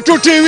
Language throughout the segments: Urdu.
K2 TV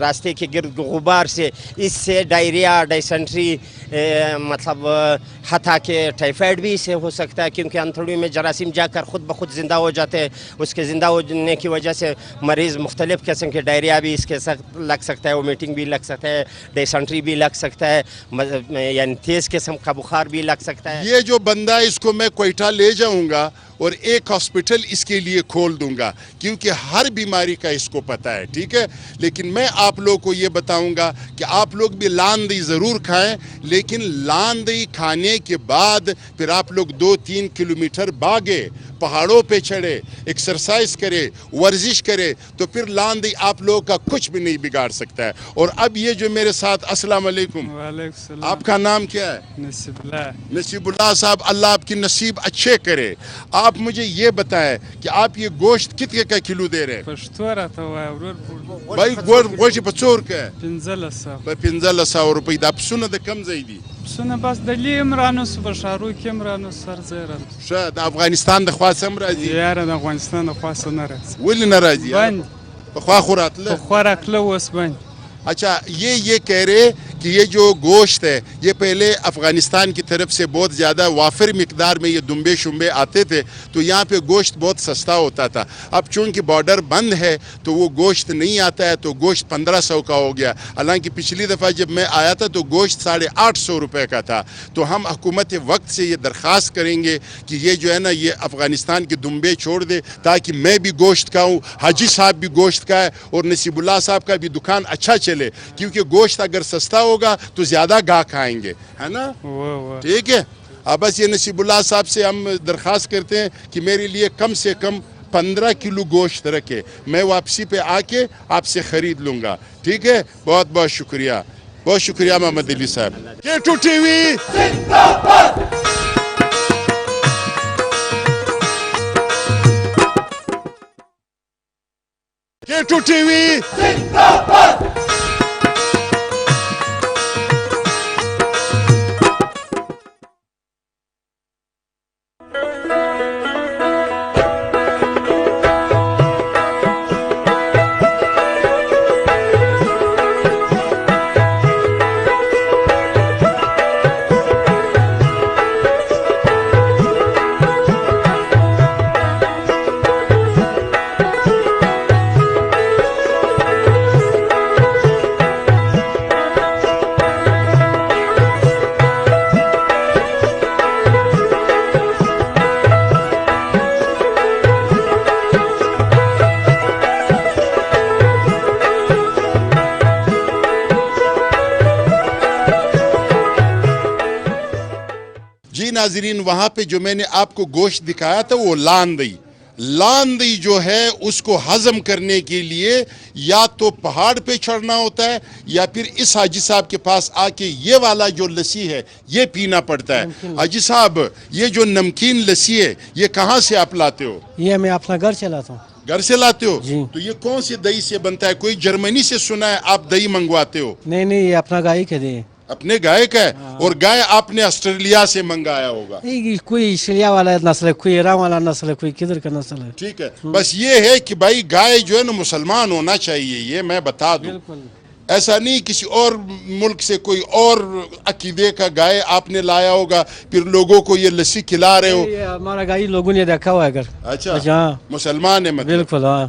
راستے کے گرد غبار سے، اس سے ڈائریا، ڈائسنٹری، مطلب حتیٰ کہ ٹائیفائڈ بھی اسے ہو سکتا ہے، کیونکہ انتھڑیوں میں جراثیم جا کر خود بخود زندہ ہو جاتے ہیں. اس کے زندہ ہونے کی وجہ سے مریض مختلف قسم کے ڈائریا بھی اس کے ساتھ لگ سکتا ہے، وومیٹنگ بھی لگ سکتا ہے، ڈائسنٹری بھی لگ سکتا ہے، یعنی تیز قسم کا بخار بھی لگ سکتا ہے. یہ جو بندہ ہے اس کو میں کوئٹہ لے جاؤں گا اور ایک ہاسپٹل اس کے لیے کھول دوں گا، کیونکہ ہر بیماری کا اس کو پتہ ہے، ٹھیک ہے. لیکن میں آپ لوگ کو یہ بتاؤں گا کہ آپ لوگ بھی لاندی ضرور کھائیں، لیکن لاندی کھانے کے بعد پھر آپ لوگ 2-3 کلومیٹر بھاگے، پہاڑوں پہ چڑھے، ایکسرسائز کرے، ورزش کرے، تو پھر لاندی آپ لوگ کا کچھ بھی نہیں بگاڑ سکتا ہے. اور اب یہ جو میرے ساتھ، السلام علیکم. وعلیکم السلام. آپ کا نام کیا ہے؟ نصیب اللہ. نصیب اللہ صاحب، اللہ آپ کی نصیب اچھے کرے. آپ مجھے یہ بتائیں کہ آپ یہ گوشت کتنے کا کلو دے رہے ہیں؟ پښتو راته وایه ورور. بھائی گوشت په څور کې 1500. په 1500 روپۍ. دا پسونه د کم ځای دي؟ پسونه بس د لیم رانوسو په ښارو کې هم رانوسو هر ځای رانوسو. ښه، د افغانستان د خوا څه هم راځي؟ یاره د افغانستان د خوا څه نه راځي. ولې نه راځي؟ بند پخوا خو راتله. پخوا راتله، اوس بند. اچھا، یہ کہہ رہے کہ یہ جو گوشت ہے یہ پہلے افغانستان کی طرف سے بہت زیادہ وافر مقدار میں یہ دمبے شمبے آتے تھے، تو یہاں پہ گوشت بہت سستا ہوتا تھا. اب چونکہ بارڈر بند ہے تو وہ گوشت نہیں آتا ہے، تو گوشت 1500 کا ہو گیا. حالانکہ پچھلی دفعہ جب میں آیا تھا تو گوشت 850 روپے کا تھا. تو ہم حکومت وقت سے یہ درخواست کریں گے کہ یہ جو ہے نا یہ افغانستان کے دمبے چھوڑ دے، تاکہ میں بھی گوشت کھاؤں، حاجی صاحب بھی گوشت کھائے، اور نصیب اللہ صاحب کا بھی دکان اچھا چلے. کیونکہ گوشت اگر سستا ہوگا تو زیادہ گاہک آئیں گے، ہے نا؟ ٹھیک ہے. اب بس یہ نصیب اللہ صاحب سے ہم درخواست کرتے ہیں کہ میرے لیے کم سے کم 15 کلو گوشت رکھے. میں واپسی پہ آ کے آپ سے خرید لوں گا، ٹھیک ہے. بہت بہت شکریہ، بہت شکریہ محمد علی صاحب. K2 TV K2 TV ناظرین، وہاں پہ جو میں نے آپ کو گوشت دکھایا تھا وہ لاندی جو ہے اس کو ہضم کرنے کے لیے یا تو پہاڑ پہ چڑھنا ہوتا ہے یا پھر اس حاجی صاحب کے پاس آ کے یہ والا جو لسی ہے یہ پینا پڑتا ہے. حاجی صاحب، یہ جو نمکین لسی ہے یہ کہاں سے آپ لاتے ہو؟ یہ میں اپنا گھر سے لاتا ہوں. گھر سے لاتے ہو؟ جی. تو یہ کون سی دہی سے بنتا ہے؟ کوئی جرمنی سے سنا ہے آپ دہی منگواتے ہو؟ نہیں، یہ اپنا گائے کے دے. اپنے گائے کا ہے؟ اور گائے آپ نے آسٹریلیا سے منگایا ہوگا؟ کوئی آسٹریلیا والا نسل ہے، کوئی ایران والا نسل ہے، کوئی کدھر کا نسل ہے. ٹھیک ہے. بس یہ ہے کہ بھائی گائے جو ہے نا مسلمان ہونا چاہیے، یہ میں بتا دوں. ایسا نہیں کسی اور ملک سے کوئی اور عقیدے کا گائے آپ نے لایا ہوگا پھر لوگوں کو یہ لسی کھلا رہے ہو. ہمارا گائے لوگوں نے دیکھا ہوا ہے اگر. اچھا، مسلمان ہے مطلب؟ بالکل. ہاں،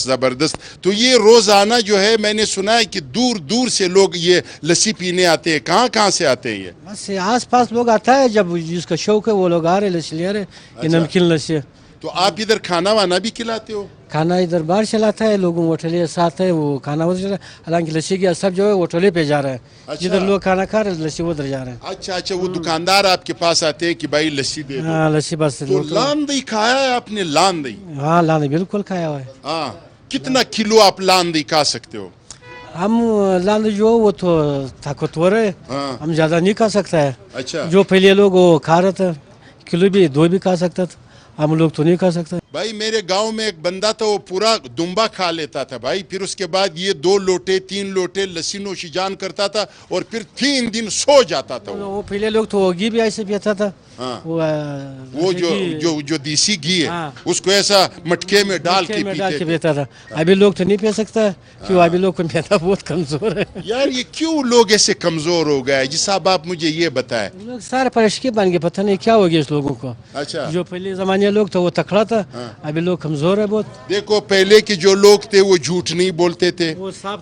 زبردست. تو یہ روزانہ جو ہے میں نے سنا ہے کہ دور دور سے لوگ یہ لسی پینے آتے ہیں. کہاں سے آتے ہیں یہ؟ بس آس پاس لوگ آتا ہے، جب جس کا شوق ہے وہ لوگ آ رہے لسی لے رہے. یہ نمکین لسی ہے. تو آپ ادھر کھانا وانا بھی کھلاتے ہو؟ کھانا ادھر باہر چلاتا ہے، لوگوں ہوٹلے ساتھ ہے، وہ کھانا ادھر چلا. حالانکہ لسی کی سب جو ہے ہوٹلے پہ جا رہے ہیں. جدھر لوگ کھانا کھا رہے ہیں لسی ادھر جا رہے ہیں. اچھا، وہ دکاندار آپ کے پاس آتے ہیں کہ بھائی لسی دے دو. ہاں، لسی بس. تو لاندی کھایا ہے آپ نے؟ لاندی؟ ہاں، لاندی بالکل کھایا ہوا ہے. ہاں. کتنا کلو آپ لاندی کھا سکتے ہو؟ ہم لاندی جو وہ تو طاقتور ہے، ہم زیادہ نہیں کھا سکتا ہے. اچھا. جو پہلے لوگ وہ کھا رہے تھے کلو بھی 2 بھی کھا سکتا تھا، ہم لوگ تو نہیں کھا سکتے. بھائی میرے گاؤں میں ایک بندہ تھا وہ پورا دمبا کھا لیتا تھا بھائی, پھر اس کے بعد یہ 2 لوٹے 3 لوٹے لسی نوشی جان کرتا تھا اور پھر 3 دن سو جاتا تھا. وہ پہلے لوگ تو وہ گھی بھی ایسے پیتا تھا, وہ جو دیسی گھی ہے اس کو ایسا مٹکے میں ڈال کے پیتا تھا. ابھی لوگ تو نہیں پی سکتا کیوں, ابھی لوگ کو پیتا بہت کمزور ہے. یار یہ کیوں لوگ ایسے کمزور ہو گئے جی صاحب, آپ مجھے یہ بتائیں. لوگ سارے پرشکی بن گئے, پتہ نہیں کیا ہو گیا اس لوگوں کو. اچھا جو پہلے زمانے لوگ تھے وہ تکڑا تھا, ابھی لوگ کمزور ہے بہت. دیکھو پہلے کے جو لوگ تھے وہ جھوٹ نہیں بولتے تھے,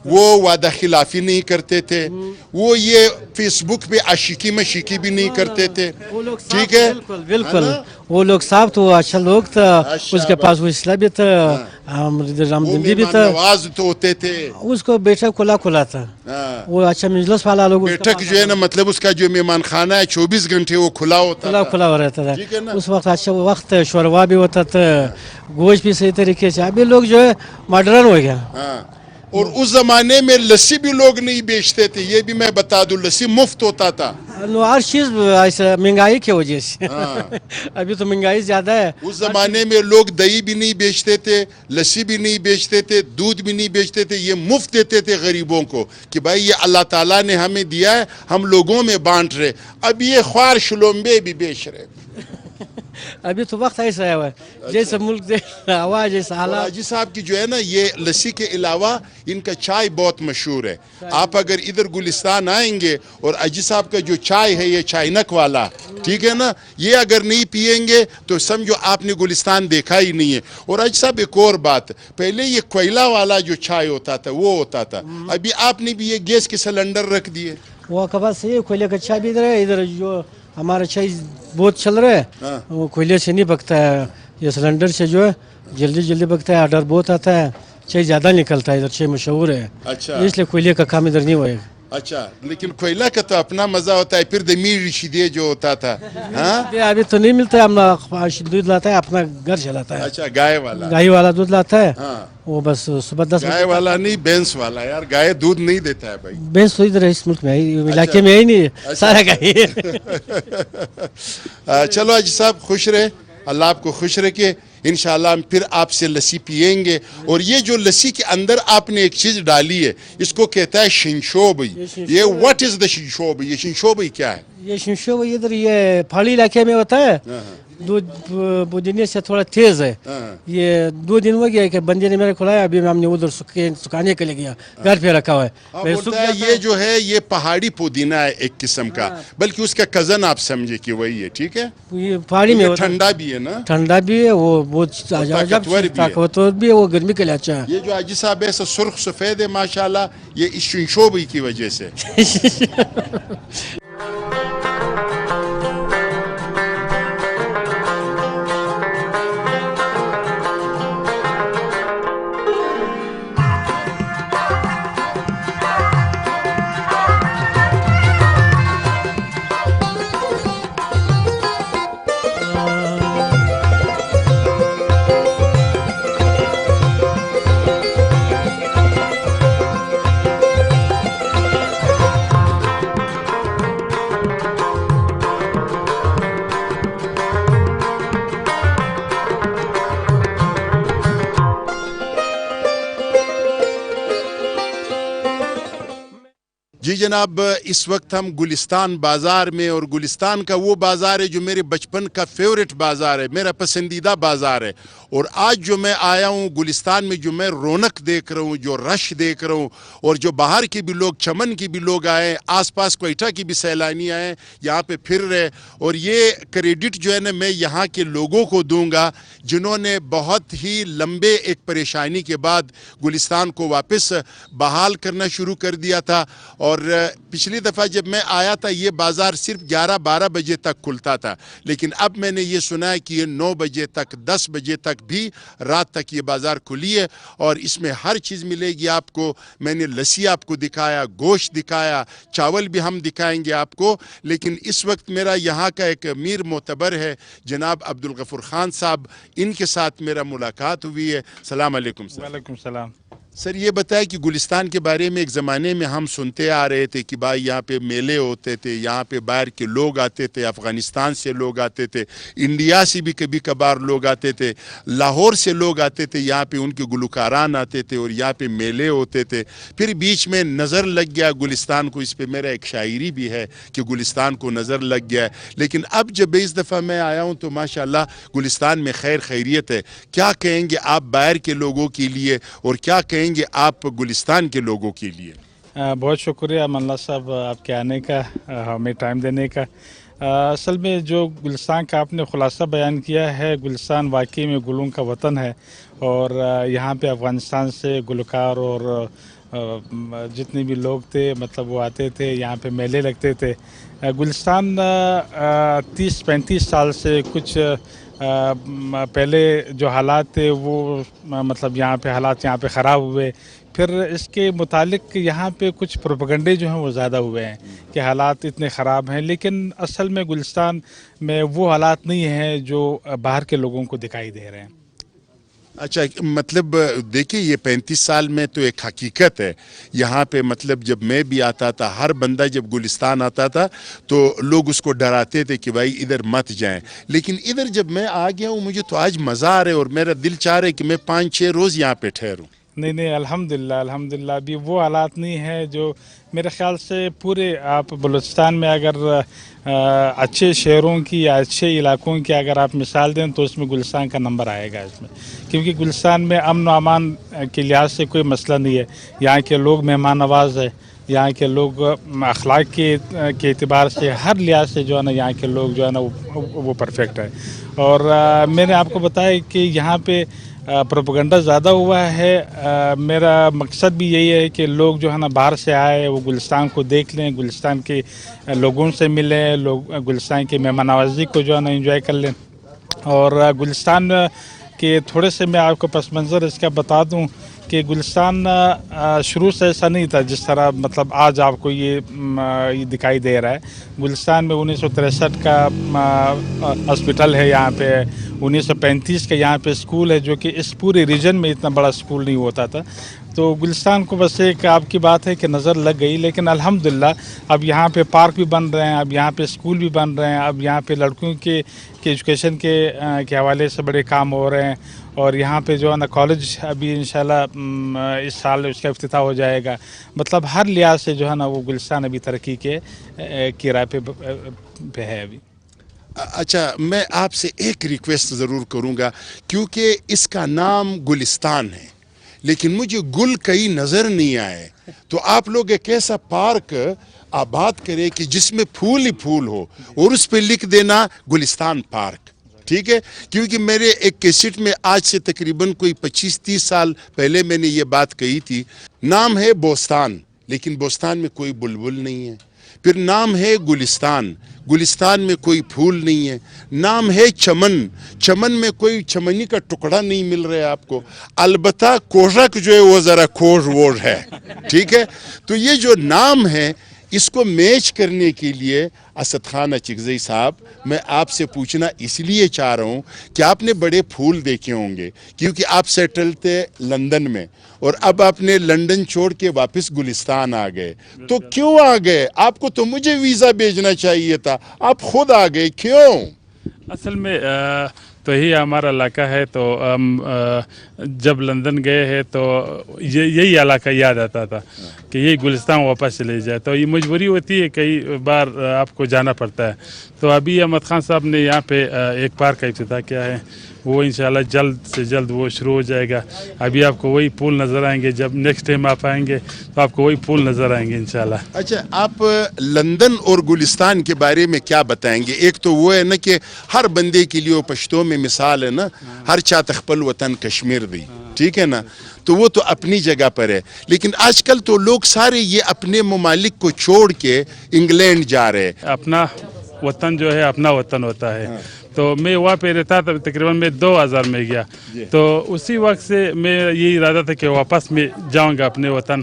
وہ وعدہ خلافی نہیں کرتے تھے, وہ یہ فیس بک پہ عاشقی مشیقی بھی نہیں کرتے تھے. ٹھیک ہے, بالکل وہ لوگ صاحب تو اچھا لوگ تھا, اس کے پاس وہ اسلام بھی تھا, رامدندی بھی تھا, نواز تو ہوتے تھے, اس کو بیٹھک کھلا تھا. وہ اچھا مجلس والا لوگ, بیٹھک جو ہے نا مطلب اس کا جو مہمان خانہ ہے 24 گھنٹے وہ کھلا ہوتا تھا, کھلا ہو رہتا تھا. اس وقت اچھا وقت شوروا بھی ہوتا تھا, گوشت بھی صحیح طریقے سے. ابھی لوگ جو ہے ماڈرن ہو گیا. اور اس زمانے میں لسی بھی لوگ نہیں بیچتے تھے, یہ بھی میں بتا دوں, لسی مفت ہوتا تھا. ہر چیز ایسا مہنگائی کی وجہ سے, ابھی تو مہنگائی زیادہ ہے. اس زمانے میں لوگ دہی بھی نہیں بیچتے تھے, لسی بھی نہیں بیچتے تھے, دودھ بھی نہیں بیچتے تھے, یہ مفت دیتے تھے غریبوں کو کہ بھائی یہ اللہ تعالیٰ نے ہمیں دیا ہے, ہم لوگوں میں بانٹ رہے. اب یہ خوار شلومبے بھی بیچ رہے. ابھی تو وقت ایسا ہے جیسے ملک ہوا جیسا حالات. حاجی صاحب کی جو ہے نا یہ لسی کے علاوہ ان کا چائے بہت مشہور ہے. آپ اگر ادھر گلستان آئیں گے اور حاجی صاحب کا جو چائے ہے یہ چائنک والا, ٹھیک ہے نا, یہ اگر نہیں پئیں گے تو سمجھو آپ نے گلستان دیکھا ہی نہیں ہے. اور حاجی صاحب ایک اور بات, پہلے یہ کوئلہ والا جو چائے ہوتا تھا وہ ہوتا تھا, ابھی آپ نے بھی یہ گیس کے سلنڈر رکھ دیے. وہ کبھی سے کوئلے کا چائے بھی ادھر ہے, ادھر جو ہمارا چائے بہت چل رہا ہے وہ کوئلے سے نہیں پکتا ہے, یہ سلنڈر سے جو ہے جلدی پکتا ہے, آرڈر بہت آتا ہے, چائے زیادہ نکلتا ہے ادھر, چائے مشہور ہے. اچھا, اس لیے کوئلے کا کام ادھر نہیں ہوئے گا. اچھا, لیکن کوئلہ کا تو اپنا مزہ ہوتا ہے. پھر دمیر رشیدے جو ہوتا تھا, ابھی تو نہیں ملتا ہے, ہم دودھ لاتا ہے اپنا گھر چلاتا ہے. اچھا, گائے والا دودھ لاتا ہے, وہ بس صبح 10 گائے والا نہیں, بھینس والا. یار گائے دودھ نہیں دیتا ہے بھائی. بھینس تو ادھر اس ملک میں علاقے میں ہی نہیں, سارا گائے. چلو حاجی صاحب خوش رہے, اللہ آپ کو خوش رکھے. انشاءاللہ ہم پھر آپ سے لسی پئیں گے. اور یہ جو لسی کے اندر آپ نے ایک چیز ڈالی ہے اس کو کہتا ہے شنشوبئی. یہ واٹ از دا شنشوبئی, یہ شنشوبئی کیا ہے؟ یہ شنشوبئی ادھر یہ پہاڑی علاقے میں ہوتا ہے, دودھ بدنے سے تھوڑا تیز ہے. یہ 2 دن ہو گیا کہ بندے نے میرے کھلایا, ابھی ہم نے ادھر سکھانے کے لیے گیا, گھر پہ رکھا ہوا ہے. یہ جو ہے یہ پہاڑی پودینہ ہے ایک قسم کا, بلکہ اس کا کزن آپ سمجھے کہ وہی ہے. ٹھیک ہے, یہ پہاڑی میں ٹھنڈا بھی ہے نا, ٹھنڈا بھی ہے, وہ بہت طاقتور بھی ہے, وہ گرمی کے لیے اچھا ہے. یہ جو حاجی صاحب ایسا سرخ سفید ہے ماشاءاللہ, یہ اس شنشوبئی کی وجہ سے. جی جناب, اس وقت ہم گلستان بازار میں, اور گلستان کا وہ بازار ہے جو میرے بچپن کا فیوریٹ بازار ہے, میرا پسندیدہ بازار ہے. اور آج جو میں آیا ہوں گلستان میں, جو میں رونق دیکھ رہا ہوں, جو رش دیکھ رہا ہوں, اور جو باہر کے بھی لوگ, چمن کے بھی لوگ آئے, آس پاس کوئٹہ کی بھی سیلانی آئے, یہاں پہ پھر رہے. اور یہ کریڈٹ جو ہے نا میں یہاں کے لوگوں کو دوں گا جنہوں نے بہت ہی لمبے ایک پریشانی کے بعد گلستان کو واپس بحال کرنا شروع کر دیا تھا. اور پچھلی دفعہ جب میں آیا تھا یہ بازار صرف 11-12 بجے تک کھلتا تھا, لیکن اب میں نے یہ سنا ہے کہ یہ 9 بجے تک, 10 بجے تک بھی رات تک یہ بازار کھلی ہے. اور اس میں ہر چیز ملے گی آپ کو. میں نے لسی آپ کو دکھایا, گوشت دکھایا, چاول بھی ہم دکھائیں گے آپ کو. لیکن اس وقت میرا یہاں کا ایک امیر معتبر ہے جناب عبدالغفور خان صاحب, ان کے ساتھ میرا ملاقات ہوئی ہے. السلام علیکم. وعلیکم السلام. سر یہ بتائیں کہ گلستان کے بارے میں ایک زمانے میں ہم سنتے آ رہے تھے کہ بھائی یہاں پہ میلے ہوتے تھے, یہاں پہ باہر کے لوگ آتے تھے, افغانستان سے لوگ آتے تھے, انڈیا سے بھی کبھی کبھار لوگ آتے تھے, لاہور سے لوگ آتے تھے, یہاں پہ ان کے گلوکاران آتے تھے اور یہاں پہ میلے ہوتے تھے. پھر بیچ میں نظر لگ گیا گلستان کو, اس پہ میرا ایک شاعری بھی ہے کہ گلستان کو نظر لگ گیا ہے. لیکن اب جب اس دفعہ میں آیا ہوں تو ماشاءاللہ گلستان میں خیر خیریت ہے. کیا کہیں گے آپ باہر کے لوگوں کے لیے اور کیا کہیں گے آپ گلستان کے لوگوں کے لیے؟ بہت شکریہ امان اللہ صاحب آپ کے آنے کا, ہمیں ٹائم دینے کا. اصل میں جو گلستان کا آپ نے خلاصہ بیان کیا ہے, گلستان واقعی میں گلوں کا وطن ہے, اور یہاں پہ افغانستان سے گلوکار اور جتنے بھی لوگ تھے مطلب وہ آتے تھے, یہاں پہ میلے لگتے تھے. گلستان 30-35 سال سے کچھ پہلے جو حالات تھے وہ مطلب یہاں پہ حالات یہاں پہ خراب ہوئے. پھر اس کے متعلق یہاں پہ کچھ پروپیگنڈے جو ہیں وہ زیادہ ہوئے ہیں کہ حالات اتنے خراب ہیں, لیکن اصل میں گلستان میں وہ حالات نہیں ہیں جو باہر کے لوگوں کو دکھائی دے رہے ہیں. اچھا, مطلب دیکھیں یہ 35 سال میں تو ایک حقیقت ہے یہاں پہ. مطلب جب میں بھی آتا تھا, ہر بندہ جب گلستان آتا تھا تو لوگ اس کو ڈراتے تھے کہ بھائی ادھر مت جائیں. لیکن ادھر جب میں آ گیا ہوں مجھے تو آج مزہ آ رہا ہے اور میرا دل چاہ رہا ہے کہ میں 5-6 روز یہاں پہ ٹھہروں. نہیں الحمدللہ ابھی وہ حالات نہیں ہیں جو میرے خیال سے پورے آپ بلوچستان میں اگر اچھے شہروں کی یا اچھے علاقوں کی اگر آپ مثال دیں تو اس میں گلستان کا نمبر آئے گا اس میں, کیونکہ گلستان میں امن و امان کے لحاظ سے کوئی مسئلہ نہیں ہے. یہاں کے لوگ مہمان نواز ہے, یہاں کے لوگ اخلاق کے اعتبار سے ہر لحاظ سے جو ہے نا یہاں کے لوگ جو ہے نا وہ پرفیکٹ ہے. اور میں نے آپ کو بتایا کہ یہاں پہ پروپیگنڈا زیادہ ہوا ہے. میرا مقصد بھی یہی ہے کہ لوگ جو ہے نا باہر سے آئے وہ گلستان کو دیکھ لیں, گلستان کے لوگوں سے ملیں, لوگ گلستان کی مہمان نوازی کو جو ہے نا انجوائے کر لیں. اور گلستان کے تھوڑے سے میں آپ کو پس منظر اس کا بتا دوں کہ گلستان شروع سے ایسا نہیں تھا جس طرح مطلب آج آپ کو یہ دکھائی دے رہا ہے. گلستان میں 1963 کا ہاسپٹل ہے, یہاں پہ 1935 کا یہاں پہ اسکول ہے, جو کہ اس پورے ریجن میں اتنا بڑا اسکول نہیں ہوتا تھا. تو گلستان کو بس ایک آپ کی بات ہے کہ نظر لگ گئی, لیکن الحمدللہ اب یہاں پہ پارک بھی بن رہے ہیں, اب یہاں پہ اسکول بھی بن رہے ہیں, اب یہاں پہ لڑکیوں کے ایجوکیشن کے حوالے سے بڑے کام ہو رہے ہیں. اور یہاں پہ جو ہے نا کالج ابھی انشاءاللہ اس سال اس کا افتتاح ہو جائے گا. مطلب ہر لحاظ سے جو ہے نا وہ گلستان ابھی ترقی کے راہ پہ ہے ابھی. اچھا, میں آپ سے ایک ریکویسٹ ضرور کروں گا, کیونکہ اس کا نام گلستان ہے لیکن مجھے گل کئی نظر نہیں آئے, تو آپ لوگ ایک ایسا پارک آباد کرے کہ جس میں پھول ہی پھول ہو اور اس پہ لکھ دینا گلستان پارک, ٹھیک ہے؟ کیونکہ میرے ایک کیسٹ میں آج سے تقریباً کوئی 25-30 سال پہلے میں نے یہ بات کہی تھی. نام ہے بوستان لیکن بوستان میں کوئی بلبل نہیں ہے. پھر نام ہے گلستان, گلستان میں کوئی پھول نہیں ہے. نام ہے چمن, چمن میں کوئی چمنی کا ٹکڑا نہیں مل رہا ہے آپ کو. البتہ کوژک جو ہے وہ ذرا کھوج ووج ہے, ٹھیک ہے؟ تو یہ جو نام ہے اس کو میچ کرنے کے لیے اسد خان اچکزئی صاحب, میں آپ سے پوچھنا اس لیے چاہ رہا ہوں کہ آپ نے بڑے پھول دیکھے ہوں گے کیونکہ آپ سیٹل تھے لندن میں, اور اب آپ نے لندن چھوڑ کے واپس گلستان آ گئے. تو کیوں آ گئے؟ آپ کو تو مجھے ویزا بھیجنا چاہیے تھا, آپ خود آ گئے, کیوں؟ اصل میں تو یہی ہمارا علاقہ ہے, تو ہم جب لندن گئے ہیں تو یہی علاقہ یاد آتا تھا کہ یہی گلستان واپس چلے جائے, تو یہ مجبوری ہوتی ہے, کئی بار آپ کو جانا پڑتا ہے. تو ابھی احمد خان صاحب نے یہاں پہ ایک پارک کا افتتاح کیا ہے, وہ انشاءاللہ جلد سے جلد وہ شروع ہو جائے گا. ابھی آپ کو وہی پھول نظر آئیں گے, جب نیکسٹ ٹائم آپ آئیں گے تو آپ کو وہی پھول نظر آئیں گے انشاءاللہ. اچھا, آپ لندن اور گلستان کے بارے میں کیا بتائیں گے؟ ایک تو وہ ہے نا کہ ہر بندے کے لیے پشتوں میں مثال ہے نا, ہر چاہت خپل وطن کشمیر دی, ٹھیک ہے نا؟ تو وہ تو اپنی جگہ پر ہے, لیکن آج کل تو لوگ سارے یہ اپنے ممالک کو چھوڑ کے انگلینڈ جا رہے. اپنا وطن جو ہے اپنا وطن ہوتا ہے. تو میں وہاں پہ رہتا تھا, تقریباً میں 2000 میں گیا, تو اسی وقت سے میں یہی ارادہ تھا کہ واپس میں جاؤں گا اپنے وطن,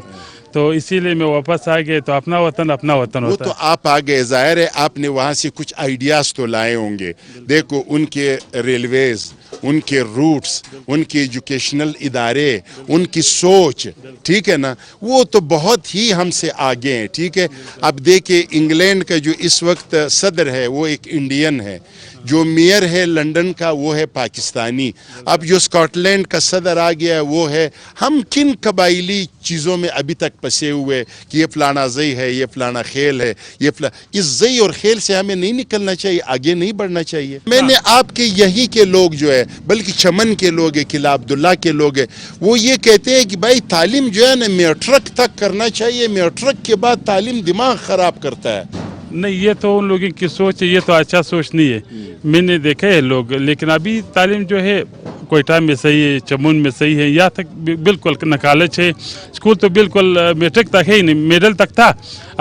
تو اسی لیے میں واپس آ گئے. تو اپنا وطن ہوتا ہے. وہ تو آپ آ گئے, ظاہر ہے آپ نے وہاں سے کچھ آئیڈیاز تو لائے ہوں گے. دیکھو ان کے ریلویز, ان کے روٹس, ان کے ایجوکیشنل ادارے, ان کی سوچ, ٹھیک ہے نا, وہ تو بہت ہی ہم سے آگے ہیں. ٹھیک ہے, اب دیکھیں انگلینڈ کا جو اس وقت صدر ہے وہ ایک انڈین ہے, جو میئر ہے لنڈن کا وہ ہے پاکستانی, اب جو اسکاٹ لینڈ کا صدر آ گیا ہے وہ ہے. ہم کن قبائلی چیزوں میں ابھی تک پسے ہوئے کہ یہ فلانا زئی ہے, یہ فلانا خیل ہے, یہ اس زئی اور خیل سے ہمیں نہیں نکلنا چاہیے, آگے نہیں بڑھنا چاہیے. میں نے آپ کے یہی کے لوگ جو ہے, بلکہ چمن کے لوگ ہیں, قلعہ عبداللہ کے لوگ ہیں, وہ یہ کہتے ہیں کہ بھائی تعلیم جو ہے نا میٹرک تک کرنا چاہیے, میٹرک کے بعد تعلیم دماغ خراب کرتا ہے. نہیں, یہ تو ان لوگوں کی سوچ ہے, یہ تو اچھا سوچ نہیں ہے. میں نے دیکھا ہے لوگ, لیکن ابھی تعلیم جو ہے کوئٹہ میں صحیح ہے, چمن میں صحیح ہے, یہاں تک بالکل نہ کالج ہے, اسکول تو بالکل میٹرک تک ہے ہی نہیں, میڈل تک تھا,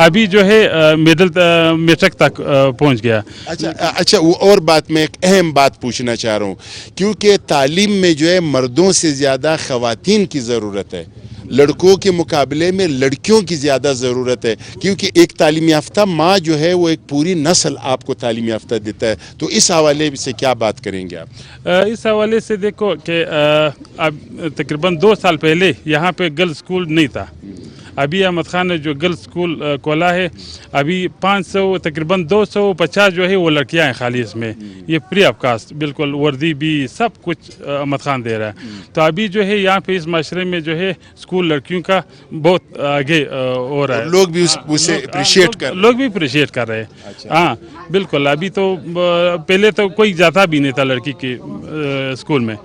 ابھی جو ہے میڈل میٹرک تک پہنچ گیا. اچھا اور بات میں ایک اہم بات پوچھنا چاہ رہا ہوں, کیونکہ تعلیم میں جو ہے مردوں سے زیادہ خواتین کی ضرورت ہے, لڑکوں کے مقابلے میں لڑکیوں کی زیادہ ضرورت ہے, کیونکہ ایک تعلیم یافتہ ماں جو ہے وہ ایک پوری نسل آپ کو تعلیم یافتہ دیتا ہے. تو اس حوالے سے کیا بات کریں گے آپ؟ اس حوالے سے دیکھو کہ اب تقریباً 2 سال پہلے یہاں پہ گرلز اسکول نہیں تھا. ابھی احمد خان نے جو گرلز اسکول کھولا ہے, ابھی 500 تقریباً 250 جو ہے وہ لڑکیاں ہیں خالی اس میں, یہ فری آف کاسٹ, بالکل وردی بھی سب کچھ احمد خان دے رہا ہے. تو ابھی جو ہے یہاں پہ اس معاشرے میں جو ہے اسکول لڑکیوں کا بہت آگے ہو رہا ہے, لوگ بھی اسے اپریشیٹ کر لوگ بھی اپریشیٹ کر رہے ہیں. ہاں بالکل, ابھی تو پہلے تو کوئی جاتا بھی نہیں تھا لڑکی کے اسکول میں,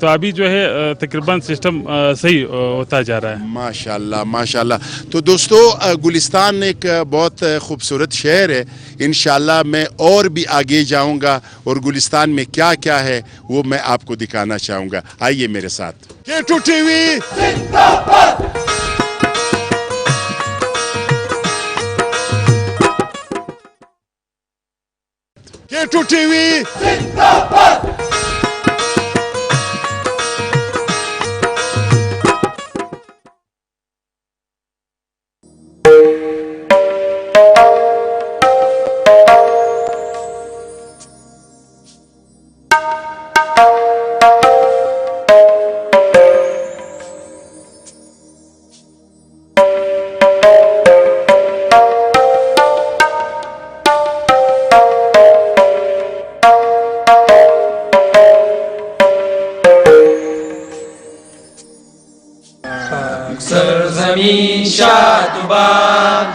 تو ابھی جو ہے تقریباً سسٹم صحیح ہوتا جا رہا ہے. ماشاءاللہ ماشاءاللہ. تو دوستو گلستان ایک بہت خوبصورت شہر ہے, انشاءاللہ میں اور بھی آگے جاؤں گا اور گلستان میں کیا کیا ہے وہ میں آپ کو دکھانا چاہوں گا. آئیے میرے ساتھ. K2 TV زندہ باد. K2 TV زندہ باد. سرزمین شادباد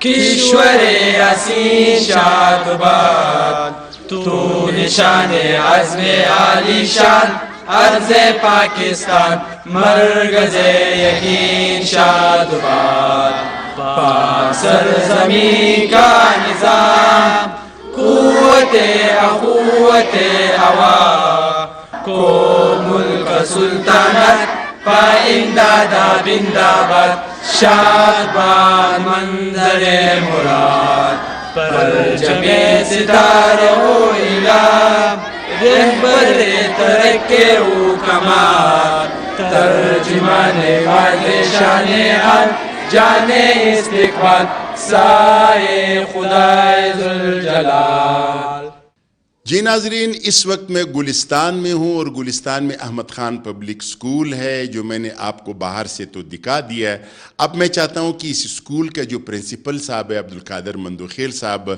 کشور اسین شادباد, تو نشان عزم عالی شان عرض پاکستان مرکز یقین شادباد. پاک سرزمین کا نظام قوت اخوت عوا کو ملک سلطنت پائندادہ بنداباد شادباد منظر مراد. پرچم ستارے ہو الہ رہبر ترقی و کمال, ترجمان واضح شان حال جانے استقبال سائے خدائے ذوالجلال. جی ناظرین, اس وقت میں گلستان میں ہوں اور گلستان میں احمد خان پبلک سکول ہے جو میں نے آپ کو باہر سے تو دکھا دیا ہے. اب میں چاہتا ہوں کہ اس سکول کا جو پرنسپل صاحب ہے عبدالقادر مندوخیل صاحب,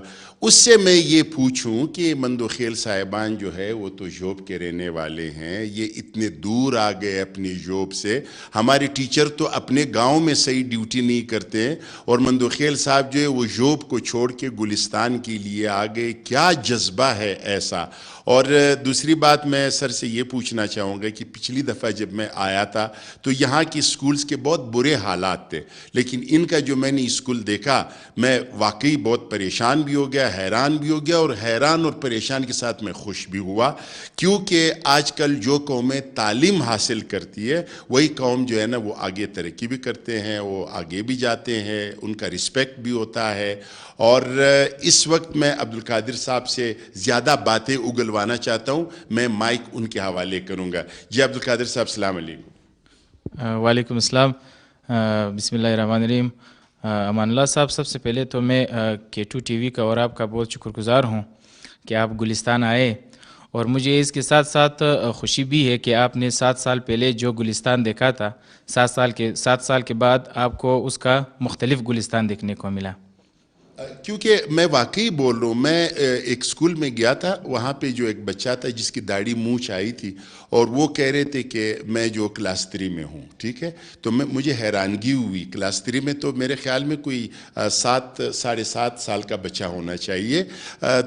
اس سے میں یہ پوچھوں کہ مندوخیل صاحبان جو ہے وہ تو جوب کے رہنے والے ہیں, یہ اتنے دور آ گئے اپنی جوب سے. ہمارے ٹیچر تو اپنے گاؤں میں صحیح ڈیوٹی نہیں کرتے اور مندوخیل صاحب جو ہے وہ جوب کو چھوڑ کے گلستان کے لیے آ گئے. کیا جذبہ ہے ایسا. اور دوسری بات میں سر سے یہ پوچھنا چاہوں گا کہ پچھلی دفعہ جب میں آیا تھا تو یہاں کی اسکولز کے بہت برے حالات تھے, لیکن ان کا جو میں نے اسکول دیکھا میں واقعی بہت پریشان بھی ہو گیا, حیران بھی ہو گیا, اور حیران اور پریشان کے ساتھ میں خوش بھی ہوا, کیونکہ آج کل جو قومیں تعلیم حاصل کرتی ہے وہی قوم جو ہے نا وہ آگے ترقی بھی کرتے ہیں, وہ آگے بھی جاتے ہیں, ان کا رسپیکٹ بھی ہوتا ہے. اور اس وقت میں عبدالقادر صاحب سے زیادہ باتیں اگلوانا چاہتا ہوں, میں مائک ان کے حوالے کروں گا. جی عبدالقادر صاحب السلام علیکم. وعلیکم السلام. بسم اللہ الرحمن الرحیم. امان اللہ صاحب, سب سے پہلے تو میں K2 TV کا اور آپ کا بہت شکر گزار ہوں کہ آپ گلستان آئے اور مجھے اس کے ساتھ ساتھ خوشی بھی ہے کہ آپ نے 7 سال پہلے جو گلستان دیکھا تھا 7 سال کے بعد آپ کو اس کا مختلف گلستان دیکھنے کو ملا. کیونکہ میں واقعی بول رہا ہوں، میں ایک اسکول میں گیا تھا، وہاں پہ جو ایک بچہ تھا جس کی داڑھی مونچھ آئی تھی، اور وہ کہہ رہے تھے کہ میں جو کلاس 3 میں ہوں، ٹھیک ہے. تو مجھے حیرانگی ہوئی، کلاس 3 میں تو میرے خیال میں کوئی 7 ساڑھے 7 سال کا بچہ ہونا چاہیے.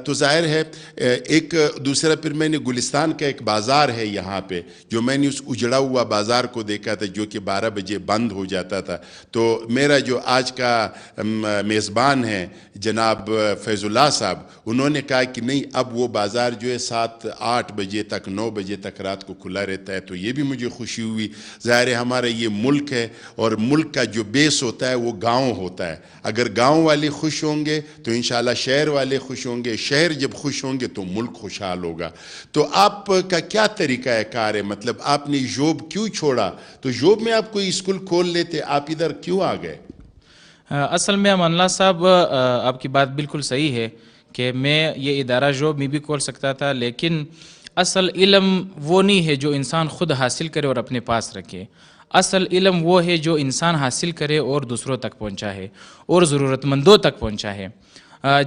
تو ظاہر ہے ایک دوسرا، پھر میں نے گلستان کا ایک بازار ہے یہاں پہ، جو میں نے اس اجڑا ہوا بازار کو دیکھا تھا جو کہ 12 بجے بند ہو جاتا تھا. تو میرا جو آج کا میزبان ہے جناب فیض اللہ صاحب، انہوں نے کہا کہ نہیں، اب وہ بازار جو ہے 7-8 بجے تک 9 بجے تک رات کو کھلا رہتا ہے. تو یہ بھی مجھے خوشی ہوئی. ظاہر ہے ہمارا یہ ملک ہے، اور ملک کا جو بیس ہوتا ہے وہ گاؤں ہوتا ہے. اگر گاؤں والے خوش ہوں گے تو انشاءاللہ شہر والے خوش ہوں گے، شہر جب خوش ہوں گے تو ملک خوشحال ہوگا. تو آپ کا کیا طریقہ کار ہے؟ مطلب آپ نے جوب کیوں چھوڑا؟ تو جوب میں آپ کوئی اسکول کھول لیتے، آپ ادھر کیوں آ گئے؟ اصل میں امان اللہ صاحب، آپ کی بات بالکل صحیح ہے کہ میں یہ ادارہ جوب میں بھی کھول سکتا تھا، لیکن اصل علم وہ نہیں ہے جو انسان خود حاصل کرے اور اپنے پاس رکھے. اصل علم وہ ہے جو انسان حاصل کرے اور دوسروں تک پہنچا ہے اور ضرورت مندوں تک پہنچا ہے.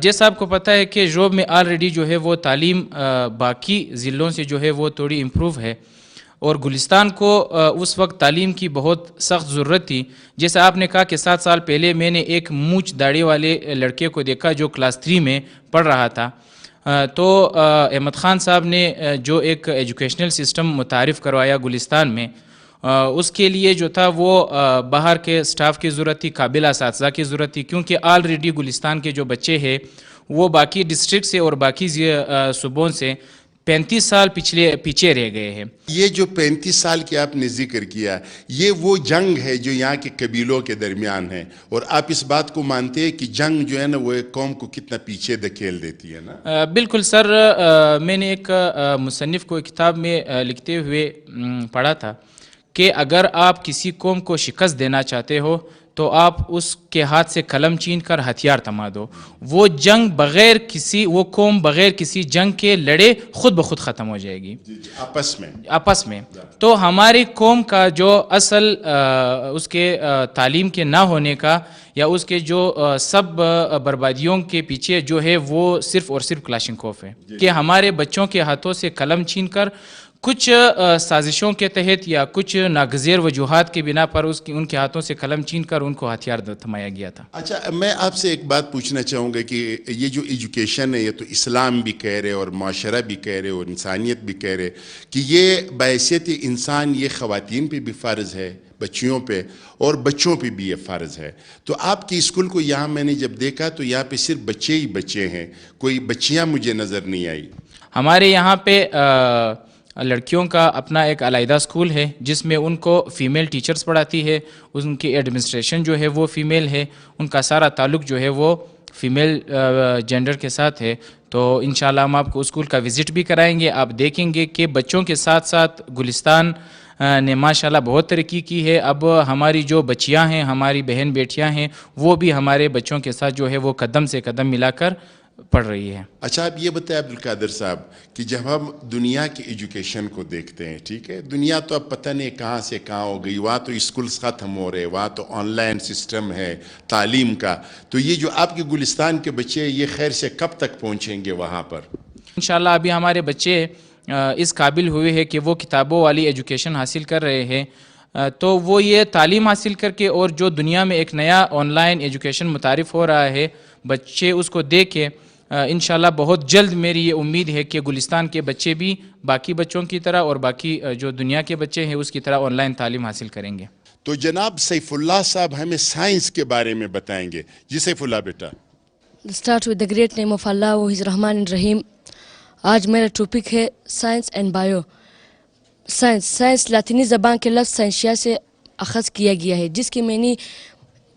جیسا آپ کو پتہ ہے کہ جوب میں آلریڈی جو ہے وہ تعلیم باقی ضلعوں سے جو ہے وہ تھوڑی امپروو ہے، اور گلستان کو اس وقت تعلیم کی بہت سخت ضرورت تھی. جیسا آپ نے کہا کہ 7 سال پہلے میں نے ایک مونچھ داڑھی والے لڑکے کو دیکھا جو کلاس 3 میں پڑھ رہا تھا. تو احمد خان صاحب نے جو ایک ایجوکیشنل سسٹم متعارف کروایا گلستان میں، اس کے لیے جو تھا وہ باہر کے سٹاف کی ضرورت تھی، قابل اساتذہ کی ضرورت تھی، کیونکہ آلریڈی گلستان کے جو بچے ہیں وہ باقی ڈسٹرکٹ سے اور باقی صوبوں سے 35 سال پیچھے رہ گئے ہیں. یہ جو 35 سال کی آپ نے ذکر کیا، یہ وہ جنگ ہے جو یہاں کے قبیلوں کے درمیان ہے، اور آپ اس بات کو مانتے ہیں کہ جنگ جو ہے نا وہ ایک قوم کو کتنا پیچھے دھکیل دیتی ہے نا؟ بالکل سر، میں نے ایک مصنف کو کتاب میں لکھتے ہوئے پڑھا تھا کہ اگر آپ کسی قوم کو شکست دینا چاہتے ہو تو آپ اس کے ہاتھ سے قلم چھین کر ہتھیار تھما دو. وہ قوم بغیر کسی جنگ کے لڑے خود بخود ختم ہو جائے گی آپس میں. تو ہماری قوم کا جو اصل اس کے تعلیم کے نہ ہونے کا یا اس کے جو سب بربادیوں کے پیچھے جو ہے وہ صرف اور صرف کلاشنکوف ہے، کہ ہمارے بچوں کے ہاتھوں سے قلم چھین کر کچھ سازشوں کے تحت یا کچھ ناگزیر وجوہات کے بنا پر ان کے ہاتھوں سے قلم چھین کر ان کو ہتھیار تھمایا گیا تھا. اچھا، میں آپ سے ایک بات پوچھنا چاہوں گا کہ یہ جو ایجوکیشن ہے، یہ تو اسلام بھی کہہ رہے اور معاشرہ بھی کہہ رہے اور انسانیت بھی کہہ رہے کہ یہ بحیثیت انسان یہ خواتین پہ بھی فرض ہے، بچیوں پہ اور بچوں پہ بھی یہ فرض ہے. تو آپ کی اسکول کو یہاں میں نے جب دیکھا تو یہاں پہ صرف بچے ہی بچے ہیں، کوئی بچیاں مجھے نظر نہیں آئی. ہمارے یہاں پہ لڑکیوں کا اپنا ایک علیحدہ اسکول ہے جس میں ان کو فیمیل ٹیچرز پڑھاتی ہے، ان کی ایڈمنسٹریشن جو ہے وہ فیمیل ہے، ان کا سارا تعلق جو ہے وہ فیمیل جینڈر کے ساتھ ہے. تو انشاءاللہ ہم آپ کو اسکول کا وزٹ بھی کرائیں گے. آپ دیکھیں گے کہ بچوں کے ساتھ ساتھ گلستان نے ماشاءاللہ بہت ترقی کی ہے. اب ہماری جو بچیاں ہیں، ہماری بہن بیٹیاں ہیں، وہ بھی ہمارے بچوں کے ساتھ جو ہے وہ قدم سے قدم ملا کر پڑھ رہی ہے. اچھا، آپ یہ بتائیں عبدالقادر صاحب کہ جب ہم دنیا کی ایجوکیشن کو دیکھتے ہیں، ٹھیک ہے، دنیا تو اب پتہ نہیں کہاں سے کہاں ہو گئی، وہاں تو اسکولز ختم ہو رہے، وہاں تو آن لائن سسٹم ہے تعلیم کا. تو یہ جو آپ کے گلستان کے بچے یہ خیر سے کب تک پہنچیں گے وہاں پر؟ انشاءاللہ ابھی ہمارے بچے اس قابل ہوئے ہیں کہ وہ کتابوں والی ایجوکیشن حاصل کر رہے ہیں. تو وہ یہ تعلیم حاصل کر کے اور جو دنیا میں ایک نیا آن لائن ایجوکیشن متعارف ہو رہا ہے، بچے اس کو دیکھ کے انشاءاللہ بہت جلد میری یہ امید ہے کہ گلستان کے بچے بھی باقی بچوں کی طرح اور باقی جو دنیا کے بچے ہیں اس کی طرح آن لائن تعلیم حاصل کریں گے. تو جناب سیف اللہ صاحب ہمیں سائنس کے بارے میں بتائیں گے. جی سیف اللہ بیٹا. Start with the great name of Allah who is Rahman and Rahim. آج میرا ٹاپک ہے سائنس اینڈ بایو. سائنس لاطینی زبان کے لفظ سائنشیا سے اخذ کیا گیا ہے، جس کی معنی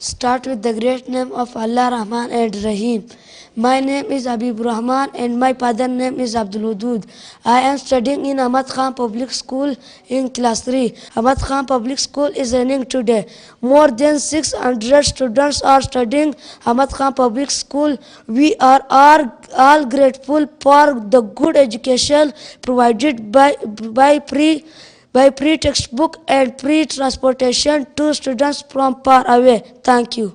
Start with the great name of Allah Rahman and Rahim. My name is Habibur Rahman and my father name is Abdul Hudud. I am studying in Ahmad Khan Public School in class 3. Ahmad Khan Public School is running today. More than 600 students are studying Ahmad Khan Public School. We are all grateful for the good education provided by free textbook and free transportation to students from far away. Thank you.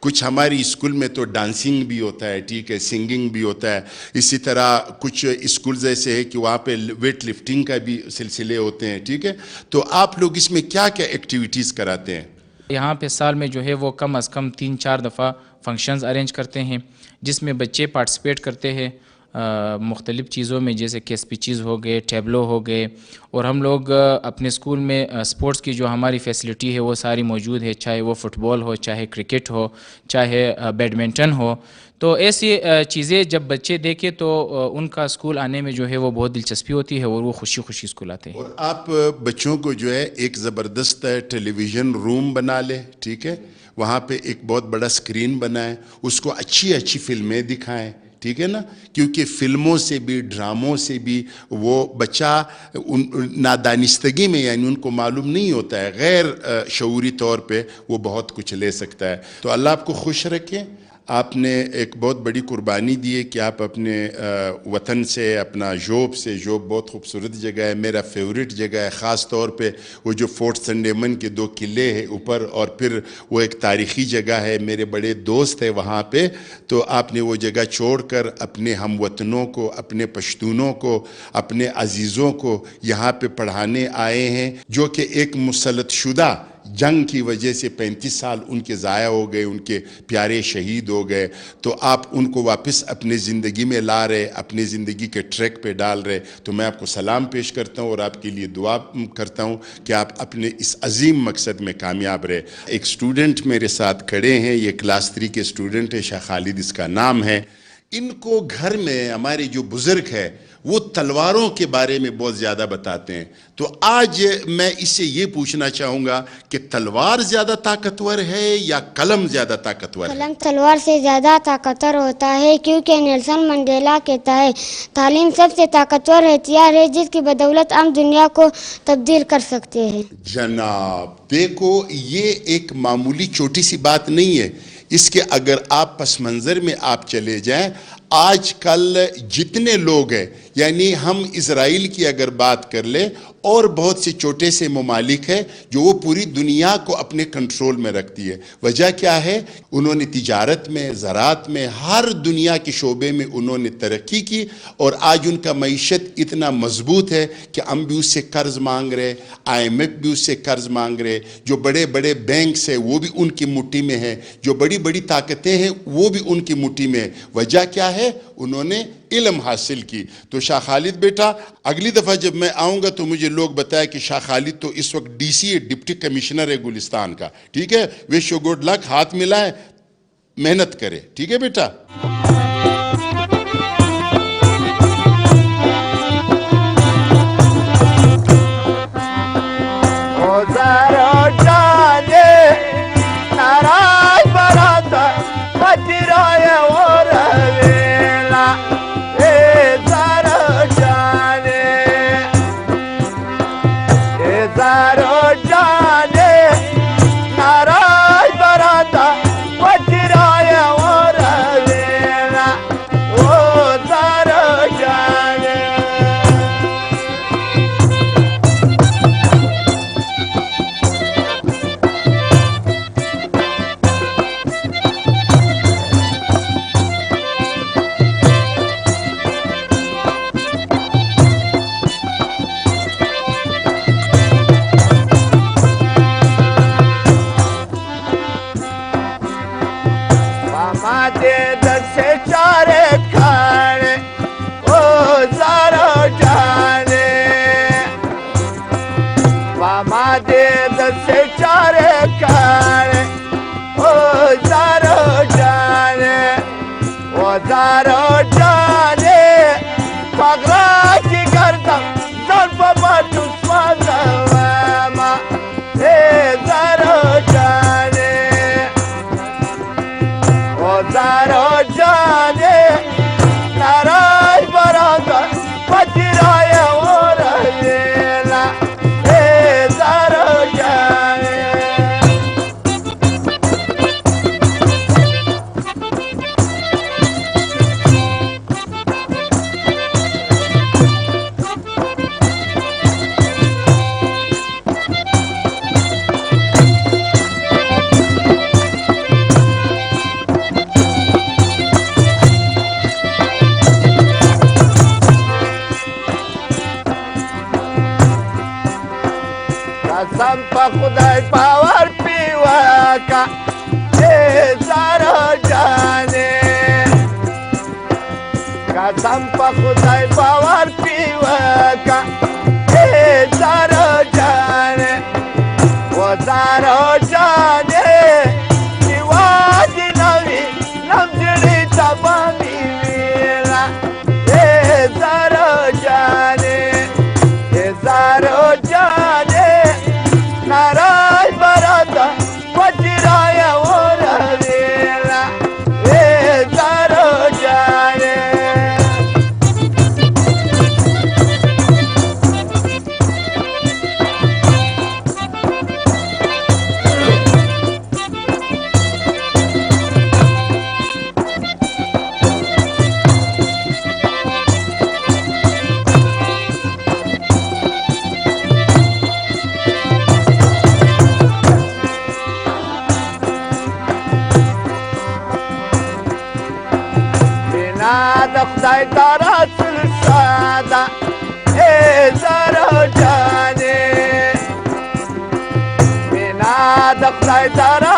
کچھ ہماری اسکول میں تو ڈانسنگ بھی ہوتا ہے, ٹھیک ہے, سنگنگ بھی ہوتا ہے. اسی طرح کچھ اسکولز ایسے ہیں کہ وہاں پہ ویٹ لفٹنگ کا بھی سلسلے ہوتے ہیں, ٹھیک ہے. تو آپ لوگ اس میں کیا کیا ایکٹیویٹیز کراتے ہیں؟ یہاں پہ سال میں جو ہے وہ کم از کم 3-4 دفعہ فنکشنز ارینج کرتے ہیں جس میں بچے پارٹیسپیٹ کرتے ہیں مختلف چیزوں میں, جیسے کہ اسپیچز ہو گئے, ٹیبلو ہو گئے, اور ہم لوگ اپنے اسکول میں اسپورٹس کی جو ہماری فیسلٹی ہے وہ ساری موجود ہے, چاہے وہ فٹ بال ہو, چاہے کرکٹ ہو, چاہے بیڈمنٹن ہو. تو ایسی چیزیں جب بچے دیکھیں تو ان کا اسکول آنے میں جو ہے وہ بہت دلچسپی ہوتی ہے اور وہ خوشی خوشی اسکول آتے ہیں. اور آپ بچوں کو جو ہے ایک زبردست ٹیلی ویژن روم بنا لیں, ٹھیک ہے, وہاں پہ ایک بہت بڑا اسکرین بنائیں, اس کو اچھی اچھی فلمیں دکھائیں, ٹھیک ہے نا, کیونکہ فلموں سے بھی ڈراموں سے بھی وہ بچہ نادانستگی میں, یعنی ان کو معلوم نہیں ہوتا ہے, غیر شعوری طور پہ وہ بہت کچھ لے سکتا ہے. تو اللہ آپ کو خوش رکھے. آپ نے ایک بہت بڑی قربانی دی ہے کہ آپ اپنے وطن سے, اپنا جوب سے, جوب بہت خوبصورت جگہ ہے, میرا فیوریٹ جگہ ہے, خاص طور پہ وہ جو فورٹ سنڈیمن کے 2 قلعے ہیں اوپر, اور پھر وہ ایک تاریخی جگہ ہے, میرے بڑے دوست ہیں وہاں پہ. تو آپ نے وہ جگہ چھوڑ کر اپنے ہم وطنوں کو, اپنے پشتونوں کو, اپنے عزیزوں کو یہاں پہ پڑھانے آئے ہیں, جو کہ ایک مسلط شدہ جنگ کی وجہ سے 35 سال ان کے ضائع ہو گئے, ان کے پیارے شہید ہو گئے. تو آپ ان کو واپس اپنے زندگی میں لا رہے, اپنے زندگی کے ٹریک پہ ڈال رہے. تو میں آپ کو سلام پیش کرتا ہوں اور آپ کے لیے دعا کرتا ہوں کہ آپ اپنے اس عظیم مقصد میں کامیاب رہے. ایک سٹوڈنٹ میرے ساتھ کھڑے ہیں, یہ کلاس 3 کے سٹوڈنٹ ہے, شاہ خالد اس کا نام ہے. ان کو گھر میں ہمارے جو بزرگ ہے وہ تلواروں کے بارے میں بہت زیادہ بتاتے ہیں. تو آج میں اس سے یہ پوچھنا چاہوں گا کہ تلوار زیادہ طاقتور ہے یا قلم زیادہ طاقتور ہے؟ قلم تلوار سے زیادہ طاقتور ہوتا ہے, کیونکہ نیلسن منڈیلا کہتا ہے تعلیم سب سے طاقتور ہتھیار ہے جس کی بدولت ہم دنیا کو تبدیل کر سکتے ہیں. جناب دیکھو, یہ ایک معمولی چھوٹی سی بات نہیں ہے. اس کے اگر آپ پس منظر میں آپ چلے جائیں, آج کل جتنے لوگ ہیں, یعنی ہم اسرائیل کی اگر بات کر لیں, اور بہت سے چھوٹے سے ممالک ہیں جو وہ پوری دنیا کو اپنے کنٹرول میں رکھتی ہے. وجہ کیا ہے؟ انہوں نے تجارت میں, زراعت میں, ہر دنیا کے شعبے میں انہوں نے ترقی کی, اور آج ان کا معیشت اتنا مضبوط ہے کہ ہم بھی اس سے قرض مانگ رہے, IMF بھی اس سے قرض مانگ رہے, جو بڑے بڑے بینکس ہیں وہ بھی ان کی مٹھی میں ہیں, جو بڑی بڑی طاقتیں ہیں وہ بھی ان کی مٹھی میں ہیں. وجہ کیا ہے؟ انہوں نے علم حاصل کی. تو شاہ خالد بیٹا, اگلی دفعہ جب میں آؤں گا تو مجھے لوگ بتائے کہ شاہ خالد تو اس وقت DC ہے, ڈپٹی کمشنر ہے گلستان کا, ٹھیک ہے. وش یو گڈ لک, ہاتھ ملائے, محنت کرے, ٹھیک ہے بیٹا. Zaro Jane خدای باور پیوکا ای زارو جانه و زارو جانه نیوادی نوی نمجری تبامی ویلا ای زارو جانه ای زارو جانه نارای برادا وجرای ورویلا ای زارو جانه د خدای دارا سلسادا ای زارو جانه بینا د خدای دارا